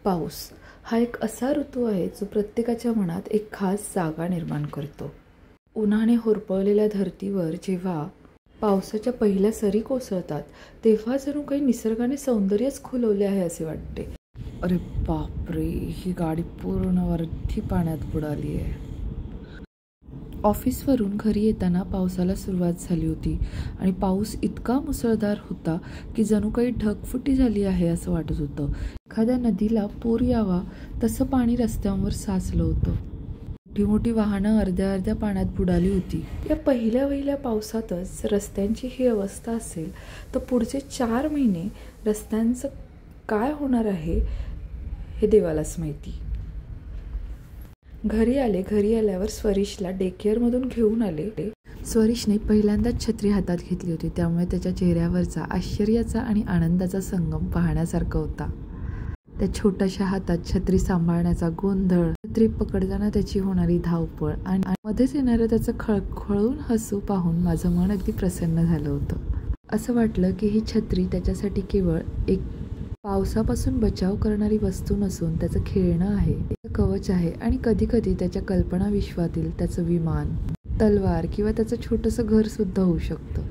पाऊस हा एक असा ऋतू आहे जो प्रत्येकाच्या मनात एक खास जागा निर्माण करतो. उन्हाने होरपळलेल्या धर्तीवर जेव्हा पावसाच्या पहिल्या सरी कोसळतात तेव्हा जणू काही निसर्गाने सौंदर्यच खुलवले आहे असे वाटते. अरे बापरे, ही गाडी पूर्ण वरती पाण्यात बुडाली आहे. ऑफिसवरून घरी येताना पावसाला सुरुवात झाली होती आणि पाऊस इतका मुसळधार होता की जणू काही ढगफुटी झाली आहे असं वाटत होतं. एखाद्या नदीला पूर यावा तसं पाणी रस्त्यांवर साचलं होतं. मोठी मोठी वाहनं अर्ध्या पाण्यात बुडाली होती. या पहिल्या पावसातच रस्त्यांची ही अवस्था असेल तर पुढचे 4 महिने रस्त्यांचं काय होणार आहे हे देवालाच माहिती. घरी आल्यावर स्वरीशला डेकेअरमधून घेऊन आले. स्वरीशने पहिल्यांदाच छत्री हातात घेतली होती, त्यामुळे त्याच्या चेहऱ्यावरचा आश्चर्याचा आणि आनंदाचा संगम पाहण्यासारखा होता. त्या छोट्याशा हातात छत्री सांभाळण्याचा गोंधळ, छत्री पकडताना त्याची होणारी धावपळ आणि मध्येच येणारं त्याचं खळखळून हसू पाहून माझं मन अगदी प्रसन्न झालं होतं. असं वाटलं की ही छत्री त्याच्यासाठी केवळ एक पावसापासून बचाव करणारी वस्तू नसून त्याचं खेळणं आहे, त्याचं कवच आहे आणि कधी कधी त्याच्या कल्पना विश्वातील त्याचं विमान, तलवार किंवा त्याचं छोटंसं घर सुद्धा होऊ शकतं.